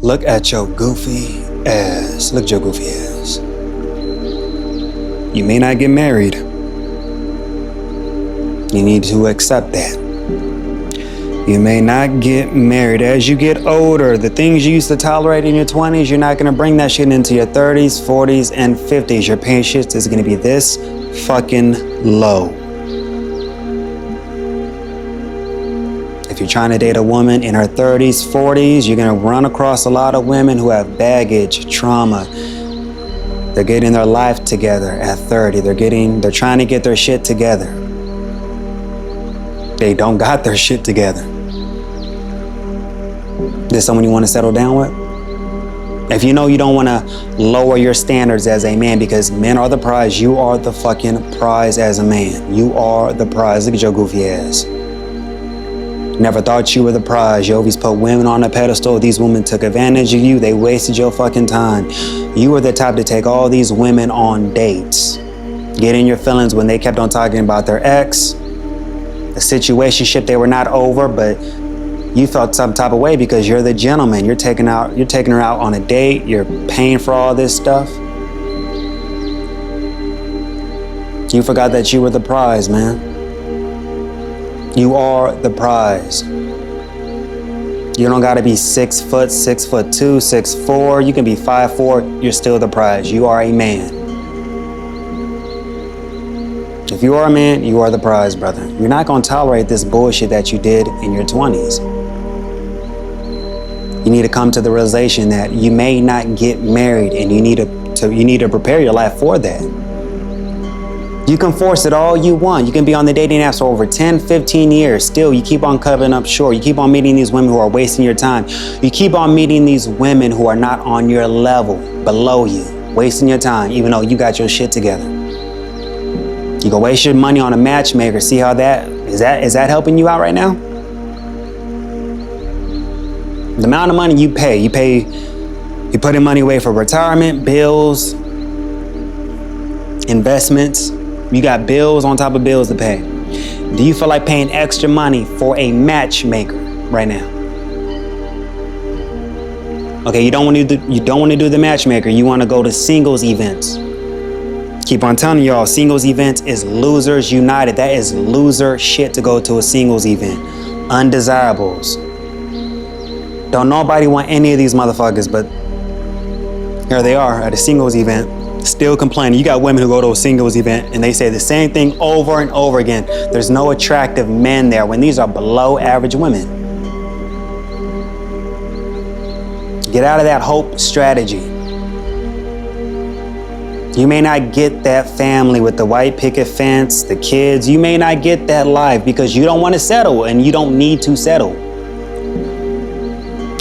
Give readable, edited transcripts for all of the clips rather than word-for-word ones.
Look at your goofy ass. Look at your goofy ass. You may not get married. You need to accept that. You may not get married. As you get older, the things you used to tolerate in your 20s, you're not going to bring that shit into your 30s, 40s, and 50s. Your patience is going to be this fucking low. If you're trying to date a woman in her 30s, 40s, you're going to run across a lot of women who have baggage, trauma. They're getting their life together at 30. They're trying to get their shit together. They don't got their shit together. This someone you want to settle down with? If you know you don't want to lower your standards as a man, because men are the prize, you are the fucking prize as a man. You are the prize. Look at your goofy ass. Never thought you were the prize. You always put women on a pedestal. These women took advantage of you. They wasted your fucking time. You were the type to take all these women on dates. Get in your feelings when they kept on talking about their ex, the situationship they were not over, but you felt some type of way because you're the gentleman. You're taking her out on a date. You're paying for all this stuff. You forgot that you were the prize, man. You are the prize. You don't gotta be 6 foot, 6'2", 6'4". You can be 5'4". You're still the prize. You are a man. If you are a man, you are the prize, brother. You're not gonna tolerate this bullshit that you did in your 20s. You need to come to the realization that you may not get married, and you need to prepare your life for that. You can force it all you want. You can be on the dating apps for over 10, 15 years. Still, you keep on coming up short. You keep on meeting these women who are wasting your time. You keep on meeting these women who are not on your level, below you, wasting your time, even though you got your shit together. You go waste your money on a matchmaker. See how is that helping you out right now? The amount of money you put in money away for retirement, bills, investments. You got bills on top of bills to pay. Do you feel like paying extra money for a matchmaker right now? Okay, you don't want to do the matchmaker. You want to go to singles events. Keep on telling y'all, singles events is losers united. That is loser shit to go to a singles event. Undesirables. Don't nobody want any of these motherfuckers, but here they are at a singles event. Still complaining. You got women who go to a singles event and they say the same thing over and over again. There's no attractive men there when these are below average women. Get out of that hope strategy. You may not get that family with the white picket fence, the kids. You may not get that life because you don't want to settle, and you don't need to settle.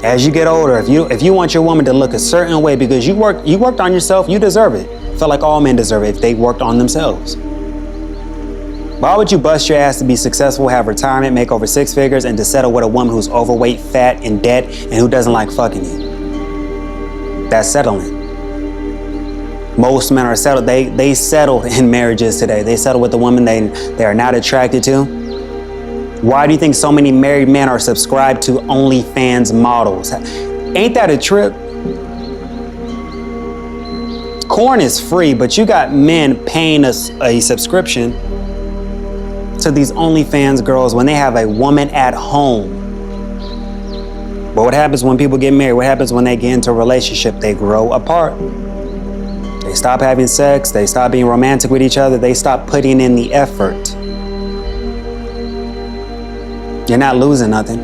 As you get older, if you want your woman to look a certain way because you worked on yourself, you deserve it. I feel like all men deserve it if they worked on themselves. Why would you bust your ass to be successful, have retirement, make over 6 figures, and to settle with a woman who's overweight, fat, in debt, and who doesn't like fucking you? That's settling. Most men are settled. They settle in marriages today. They settle with a woman they are not attracted to. Why do you think so many married men are subscribed to OnlyFans models? Ain't that a trip? Corn is free, but you got men paying us a subscription to these OnlyFans girls when they have a woman at home. But what happens when people get married? What happens when they get into a relationship? They grow apart. They stop having sex. They stop being romantic with each other. They stop putting in the effort. You're not losing nothing.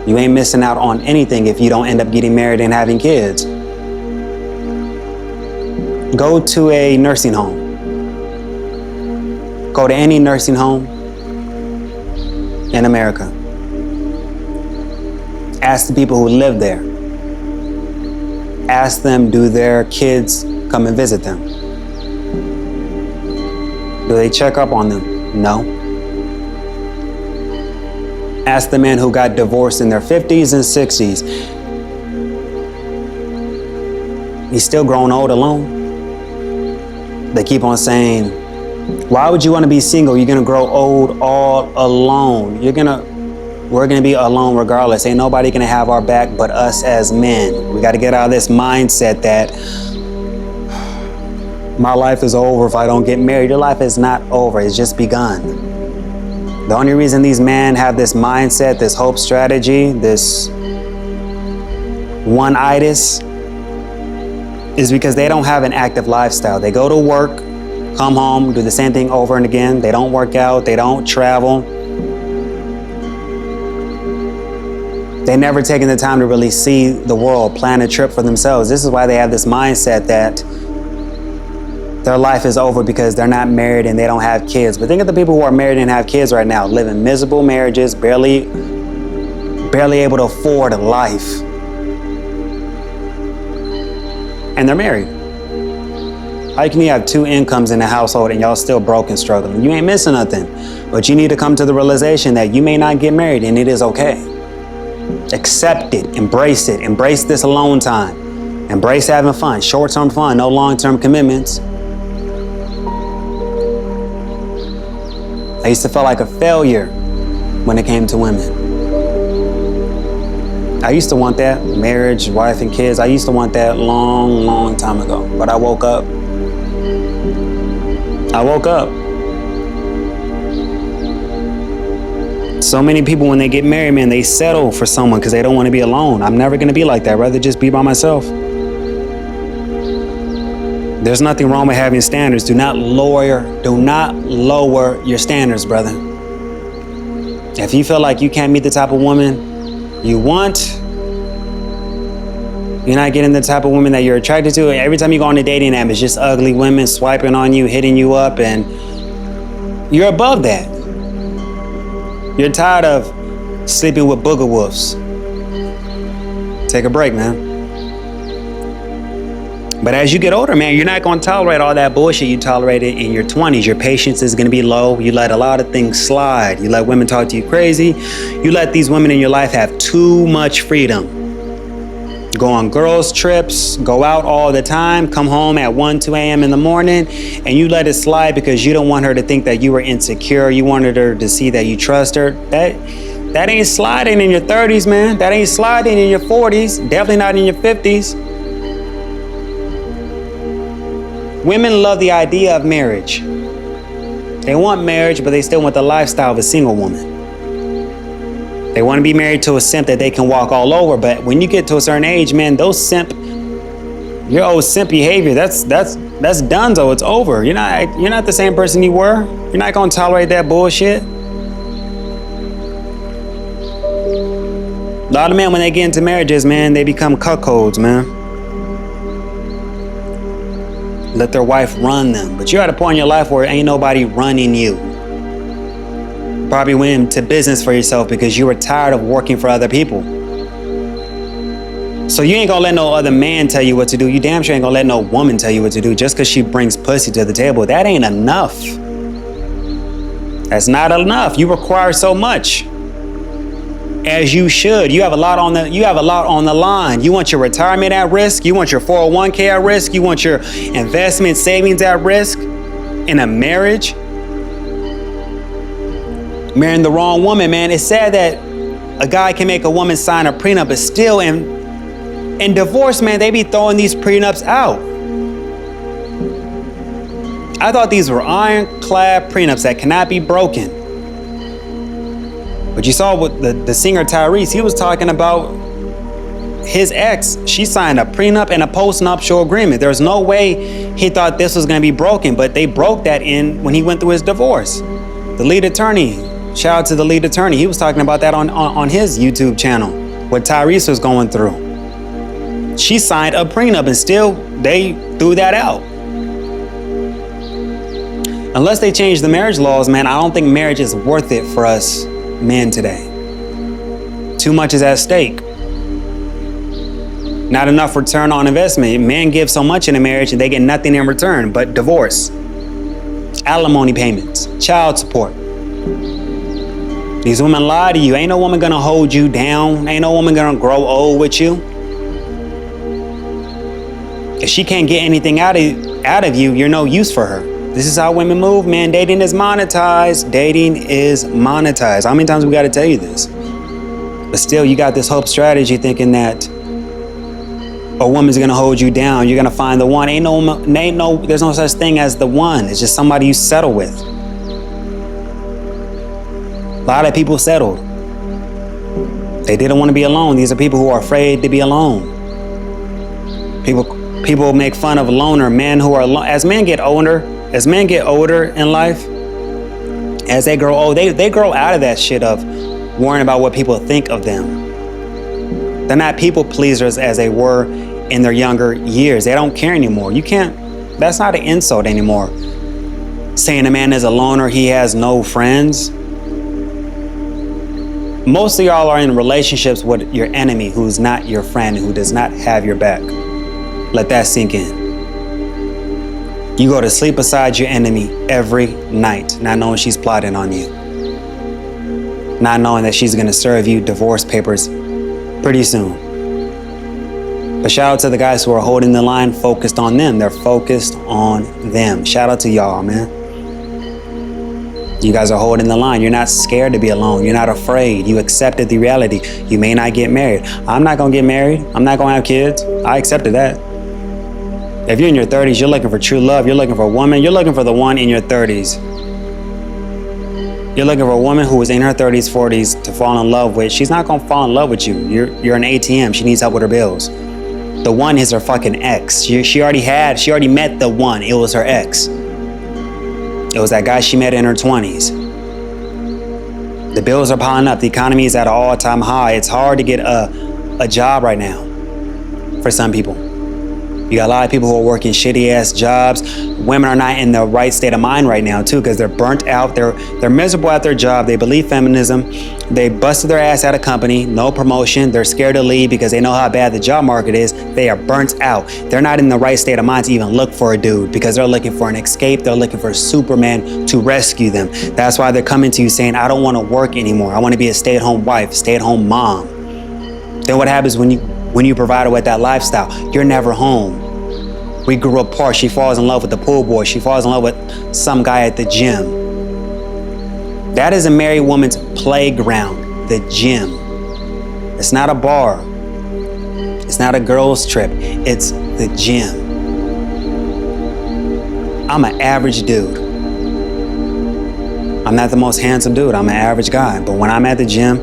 You ain't missing out on anything if you don't end up getting married and having kids. Go to a nursing home. Go to any nursing home in America. Ask the people who live there. Ask them, do their kids come and visit them? Do they check up on them? No. Ask the men who got divorced in their 50s and 60s. He's still growing old alone. They keep on saying, why would you want to be single? You're going to grow old all alone. You're going to We're going to be alone regardless. Ain't nobody going to have our back but us as men. We got to get out of this mindset that my life is over if I don't get married. Your life is not over. It's just begun. The only reason these men have this mindset, this hope strategy, this one-itis is because they don't have an active lifestyle. They go to work, come home, do the same thing over and again. They don't work out. They don't travel. They never taken the time to really see the world, plan a trip for themselves. This is why they have this mindset that their life is over because they're not married and they don't have kids. But think of the people who are married and have kids right now, living miserable marriages, barely able to afford life. And they're married. How can you have two incomes in the household and y'all still broke and struggling? You ain't missing nothing. But you need to come to the realization that you may not get married and it is okay. Accept it, embrace this alone time. Embrace having fun, short-term fun, no long-term commitments. I used to feel like a failure when it came to women. I used to want that, marriage, wife and kids. I used to want that long time ago. But I woke up. So many people, when they get married, man, they settle for someone because they don't want to be alone. I'm never going to be like that. I'd rather just be by myself. There's nothing wrong with having standards. Do not lower your standards, brother. If you feel like you can't meet the type of woman you want, you're not getting the type of woman that you're attracted to. Every time you go on a dating app, it's just ugly women swiping on you, hitting you up, and you're above that. You're tired of sleeping with booger wolves. Take a break, man. But as you get older, man, you're not going to tolerate all that bullshit you tolerated in your 20s. Your patience is going to be low. You let a lot of things slide. You let women talk to you crazy. You let these women in your life have too much freedom. Go on girls' trips, go out all the time, come home at 1, 2 a.m. in the morning, and you let it slide because you don't want her to think that you were insecure. You wanted her to see that you trust her. That ain't sliding in your 30s, man. That ain't sliding in your 40s. Definitely not in your 50s. Women love the idea of marriage. They want marriage, but they still want the lifestyle of a single woman. They want to be married to a simp that they can walk all over. But when you get to a certain age, man, your old simp behavior, that's donezo. It's over. You're not the same person you were. You're not going to tolerate that bullshit. A lot of men, when they get into marriages, man, they become cuckolds, man. Let their wife run them. But you're at a point in your life where ain't nobody running you. Probably went into business for yourself because you were tired of working for other people. So you ain't gonna let no other man tell you what to do. You damn sure ain't gonna let no woman tell you what to do just because she brings pussy to the table. That ain't enough. That's not enough. You require so much. As you should. You have a lot on the line. You want your retirement at risk. You want your 401k at risk. You want your investment savings at risk in a marriage. Marrying the wrong woman, man. It's sad that a guy can make a woman sign a prenup, but still in divorce, man, they be throwing these prenups out. I thought these were ironclad prenups that cannot be broken. But you saw what the singer Tyrese, he was talking about his ex. She signed a prenup and a post-nuptial agreement. There's no way he thought this was going to be broken, but they broke that when he went through his divorce. The lead attorney, shout out to the lead attorney. He was talking about that on his YouTube channel, what Tyrese was going through. She signed a prenup and still they threw that out. Unless they change the marriage laws, man, I don't think marriage is worth it for us men today. Too much is at stake. Not enough return on investment. Men give so much in a marriage and they get nothing in return but divorce, alimony payments, child support. These women lie to you. Ain't no woman gonna hold you down. Ain't no woman gonna grow old with you. If she can't get anything out of you, you're no use for her. This is how women move, man. Dating is monetized. Dating is monetized. How many times we got to tell you this? But still, you got this hope strategy thinking that a woman's gonna hold you down. You're gonna find the one. There's no such thing as the one. It's just somebody you settle with. A lot of people settled. They didn't want to be alone. These are people who are afraid to be alone. People make fun of loner men who are alone. As men get older in life, as they grow old, they grow out of that shit of worrying about what people think of them. They're not people pleasers as they were in their younger years. They don't care anymore. That's not an insult anymore. Saying a man is a loner, he has no friends. Most of y'all are in relationships with your enemy who's not your friend, who does not have your back. Let that sink in. You go to sleep beside your enemy every night, not knowing she's plotting on you. Not knowing that she's gonna serve you divorce papers pretty soon. But shout out to the guys who are holding the line, focused on them. They're focused on them. Shout out to y'all, man. You guys are holding the line. You're not scared to be alone. You're not afraid. You accepted the reality. You may not get married. I'm not gonna get married. I'm not gonna have kids. I accepted that. If you're in your 30s, you're looking for true love. You're looking for a woman. You're looking for the one in your 30s. You're looking for a woman who is in her 30s, 40s to fall in love with. She's not gonna fall in love with you. You're an ATM. She needs help with her bills. The one is her fucking ex. She already met the one. It was her ex. It was that guy she met in her 20s. The bills are piling up. The economy is at an all-time high. It's hard to get a job right now for some people. You got a lot of people who are working shitty ass jobs. Women are not in the right state of mind right now too, because they're burnt out. They're miserable at their job. They believe feminism. They busted their ass at a company, no promotion. They're scared to leave because they know how bad the job market is. They are burnt out. They're not in the right state of mind to even look for a dude because they're looking for an escape. They're looking for Superman to rescue them. That's why they're coming to you saying, I don't want to work anymore. I want to be a stay-at-home wife, stay-at-home mom. Then what happens when you provide her with that lifestyle? You're never home. We grew apart. She falls in love with the pool boy. She falls in love with some guy at the gym. That is a married woman's playground, the gym. It's not a bar. It's not a girls' trip. It's the gym. I'm an average dude. I'm not the most handsome dude. I'm an average guy. But when I'm at the gym,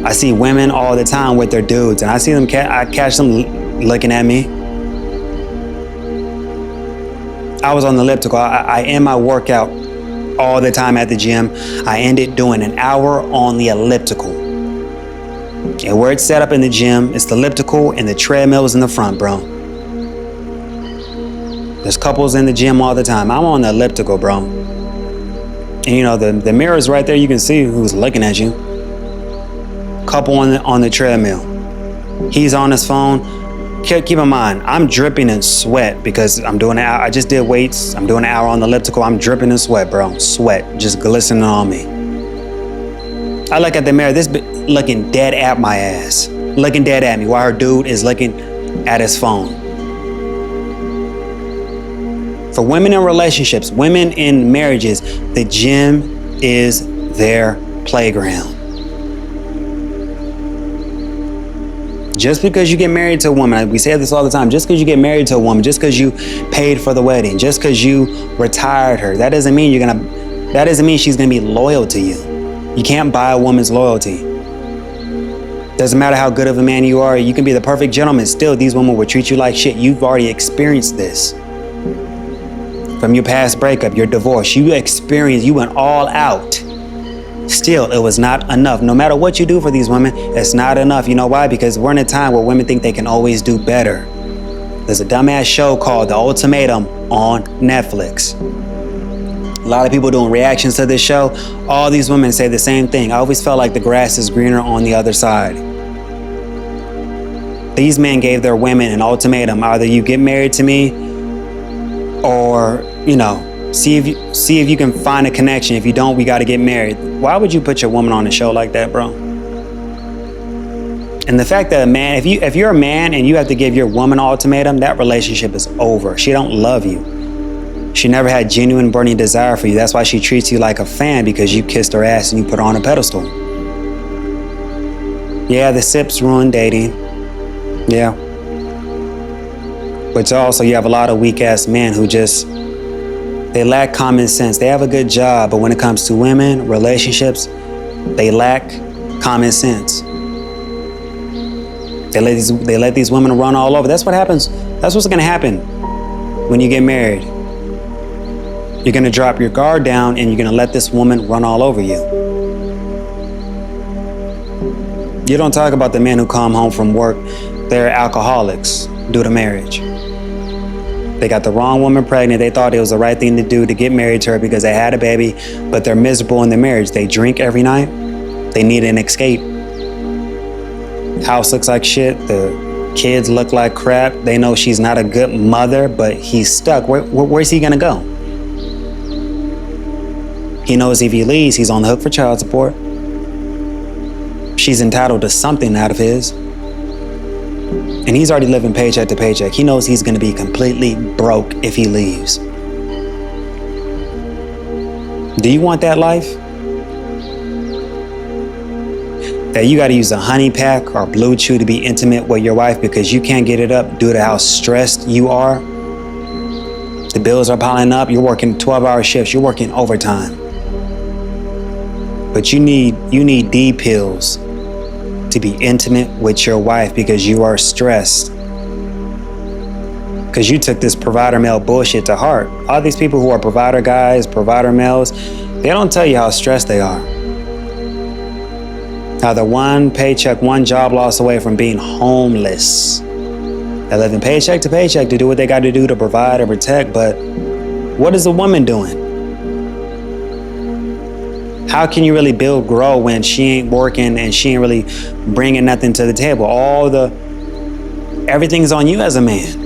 I see women all the time with their dudes, and I see them. I catch them looking at me. I was on the elliptical. I end my workout all the time at the gym. I ended doing an hour on the elliptical. And where it's set up in the gym, it's the elliptical and the treadmill is in the front, bro. There's couples in the gym all the time. I'm on the elliptical, bro. And you know, the mirror's right there. You can see who's looking at you. Couple on the treadmill. He's on his phone. Keep in mind, I'm dripping in sweat because I'm doing I just did weights. I'm doing an hour on the elliptical. I'm dripping in sweat, bro. Sweat just glistening on me. I look at the mirror. This bitch looking dead at my ass. Looking dead at me while her dude is looking at his phone. For women in relationships, women in marriages, the gym is their playground. Just because you get married to a woman, we say this all the time, just because you get married to a woman, just because you paid for the wedding, just because you retired her, that doesn't mean she's gonna be loyal to you. You can't buy a woman's loyalty. Doesn't matter how good of a man you are, you can be the perfect gentleman, still these women will treat you like shit. You've already experienced this. From your past breakup, your divorce, you went all out. Still, it was not enough. No matter what you do for these women, it's not enough. You know why? Because we're in a time where women think they can always do better. There's a dumbass show called The Ultimatum on Netflix. A lot of people doing reactions to this show. All these women say the same thing. I always felt like the grass is greener on the other side. These men gave their women an ultimatum. Either you get married to me or, see if you can find a connection. If you don't, we got to get married. Why would you put your woman on a show like that, bro? And the fact that a man, if you're a man and you have to give your woman an ultimatum, that relationship is over. She don't love you. She never had genuine burning desire for you. That's why she treats you like a fan, because you kissed her ass and you put her on a pedestal. Yeah, the sips ruin dating. Yeah. But also you have a lot of weak ass men who just, they lack common sense. They have a good job, but when it comes to women, relationships, they lack common sense. They let these women run all over. That's what happens. That's what's going to happen when you get married. You're going to drop your guard down and you're going to let this woman run all over you. You don't talk about the men who come home from work. They're alcoholics due to marriage. They got the wrong woman pregnant. They thought it was the right thing to do to get married to her because they had a baby, but they're miserable in their marriage. They drink every night. They need an escape. House looks like shit. The kids look like crap. They know she's not a good mother, but he's stuck. Where's he gonna go? He knows if he leaves, he's on the hook for child support. She's entitled to something out of his. And he's already living paycheck to paycheck. He knows he's gonna be completely broke if he leaves. Do you want that life? That you gotta use a honey pack or Blue Chew to be intimate with your wife because you can't get it up due to how stressed you are? The bills are piling up, you're working 12-hour shifts, you're working overtime. But you need D pills to be intimate with your wife because you are stressed. Because you took this provider male bullshit to heart. All these people who are provider guys, provider males, they don't tell you how stressed they are. How they're one paycheck, one job loss away from being homeless. They're living paycheck to paycheck to do what they got to do to provide or protect, but what is the woman doing? How can you really grow when she ain't working and she ain't really bringing nothing to the table? Everything's on you as a man.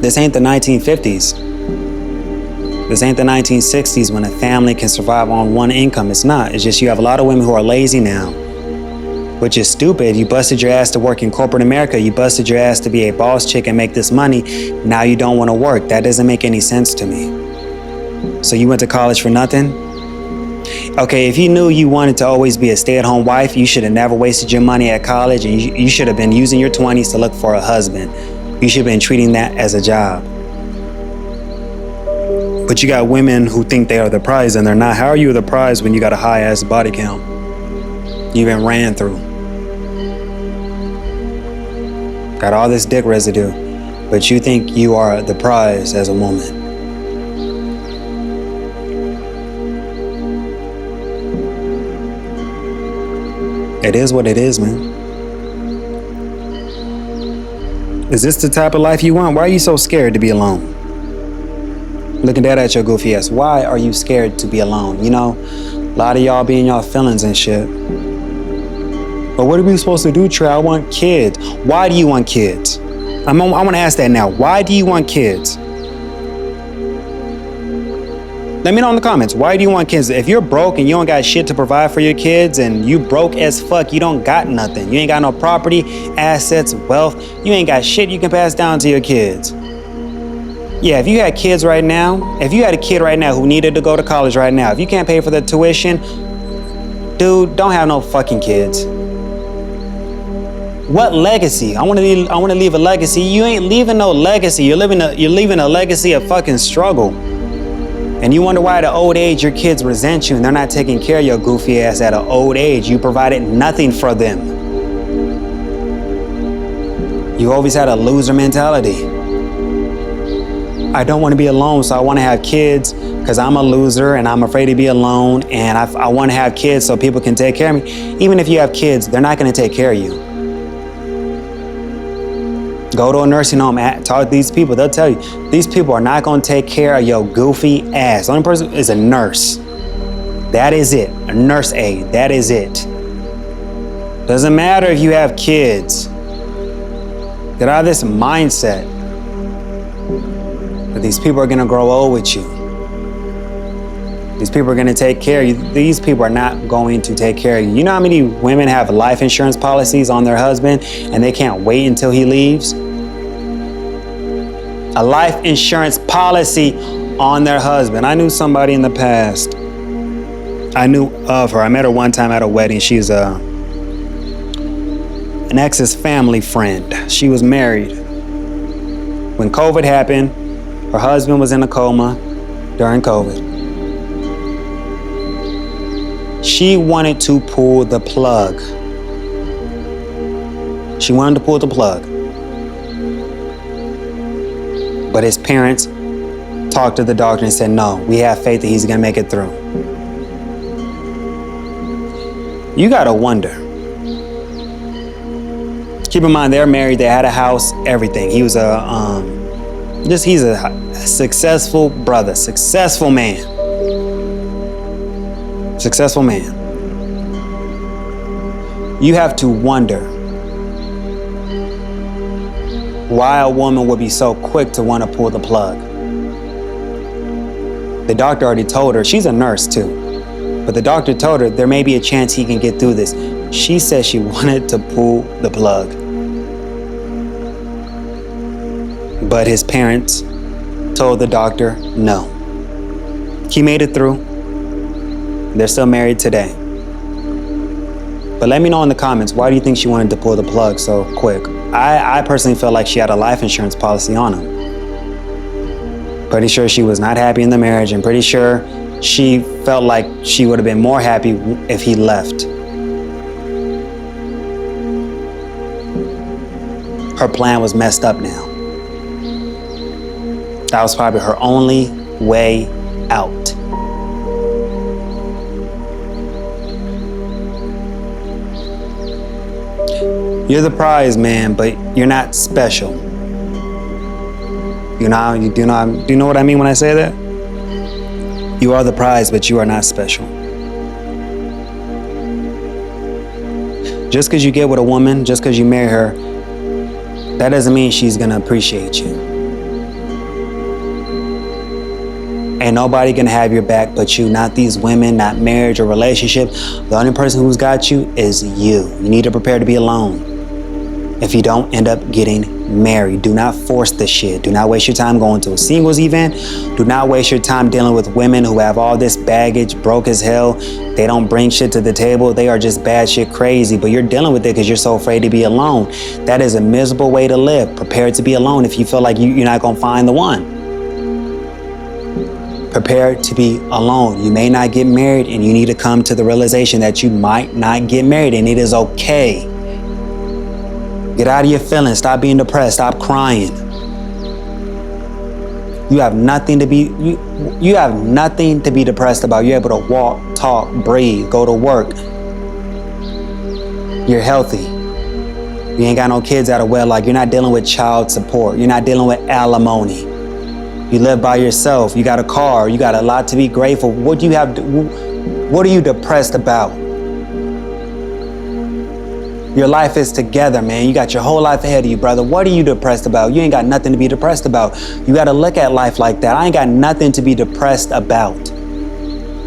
This ain't the 1950s. This ain't the 1960s when a family can survive on one income. It's not. It's just you have a lot of women who are lazy now, which is stupid. You busted your ass to work in corporate America. You busted your ass to be a boss chick and make this money. Now you don't want to work. That doesn't make any sense to me. So you went to college for nothing? Okay, if you knew you wanted to always be a stay-at-home wife, you should have never wasted your money at college, and you should have been using your 20s to look for a husband. You should have been treating that as a job. But you got women who think they are the prize and they're not. How are you the prize when you got a high-ass body count? You've been ran through. Got all this dick residue, but you think you are the prize as a woman. It is what it is, man. Is this the type of life you want? Why are you so scared to be alone? Looking dead at your goofy ass. Why are you scared to be alone? You know, a lot of y'all be in y'all feelings and shit. But what are we supposed to do, Trey? I want kids. Why do you want kids? I want to ask that now. Why do you want kids? Let me know in the comments. Why do you want kids? If you're broke and you don't got shit to provide for your kids and you broke as fuck, you don't got nothing. You ain't got no property, assets, wealth. You ain't got shit you can pass down to your kids. Yeah, if you had kids right now, if you had a kid right now who needed to go to college right now, if you can't pay for the tuition, dude, don't have no fucking kids. What legacy? I want to leave a legacy. You ain't leaving no legacy. You're leaving a legacy of fucking struggle. And you wonder why at an old age your kids resent you and they're not taking care of your goofy ass at an old age. You provided nothing for them. You always had a loser mentality. I don't want to be alone, so I want to have kids because I'm a loser and I'm afraid to be alone, and I want to have kids so people can take care of me. Even if you have kids, they're not going to take care of you. Go to a nursing home, talk to these people. They'll tell you, these people are not going to take care of your goofy ass. The only person is a nurse. That is it. A nurse aide. That is it. Doesn't matter if you have kids. Get out of this mindset that these people are going to grow old with you. These people are going to take care of you. These people are not going to take care of you. You know how many women have life insurance policies on their husband and they can't wait until he leaves? A life insurance policy on their husband. I knew somebody in the past I knew of her. I met her one time at a wedding. She's an ex's family friend. She was married. When COVID happened, her husband was in a coma during COVID. She wanted to pull the plug. She wanted to pull the plug. But his parents talked to the doctor and said, no, we have faith that he's gonna make it through. You gotta wonder. Keep in mind, they're married, they had a house, everything. He was he's a successful brother, successful man. Successful man. You have to wonder why a woman would be so quick to want to pull the plug. The doctor already told her, she's a nurse too, but the doctor told her there may be a chance he can get through this. She said she wanted to pull the plug. But his parents told the doctor no. He made it through. They're still married today. But let me know in the comments, why do you think she wanted to pull the plug so quick? I personally felt like she had a life insurance policy on him. Pretty sure she was not happy in the marriage, and pretty sure she felt like she would have been more happy if he left. Her plan was messed up now. That was probably her only way out. You're the prize, man, but you're not special. Do you know what I mean when I say that? You are the prize, but you are not special. Just because you get with a woman, just because you marry her, that doesn't mean she's gonna appreciate you. Ain't nobody gonna have your back but you, not these women, not marriage or relationship. The only person who's got you is you. You need to prepare to be alone. If you don't end up getting married, do not force this shit. Do not waste your time going to a singles event. Do not waste your time dealing with women who have all this baggage, broke as hell. They don't bring shit to the table. They are just bad shit crazy, but you're dealing with it because you're so afraid to be alone. That is a miserable way to live. Prepare to be alone if you feel like you're not gonna find the one. Prepare to be alone. You may not get married, and you need to come to the realization that you might not get married, and it is okay. Get out of your feelings. Stop being depressed. Stop crying. You have nothing to be you have nothing to be depressed about. You're able to walk, talk, breathe, go to work. You're healthy. You ain't got no kids out of wedlock. You're not dealing with child support. You're not dealing with alimony. You live by yourself. You got a car. You got a lot to be grateful. What are you depressed about? Your life is together, man. You got your whole life ahead of you, brother. What are you depressed about? You ain't got nothing to be depressed about. You got to look at life like that. I ain't got nothing to be depressed about.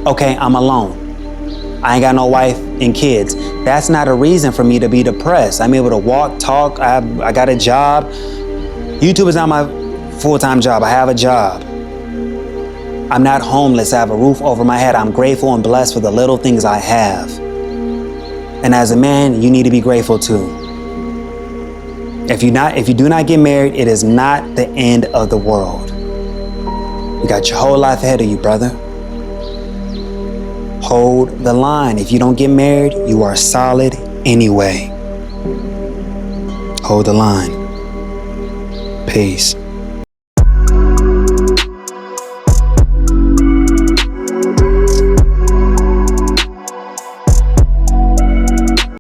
Okay, I'm alone. I ain't got no wife and kids. That's not a reason for me to be depressed. I'm able to walk, talk. I got a job. YouTube is not my full-time job. I have a job. I'm not homeless. I have a roof over my head. I'm grateful and blessed for the little things I have. And as a man, you need to be grateful too. If you do not get married, it is not the end of the world. You got your whole life ahead of you, brother. Hold the line. If you don't get married, you are solid anyway. Hold the line. Peace.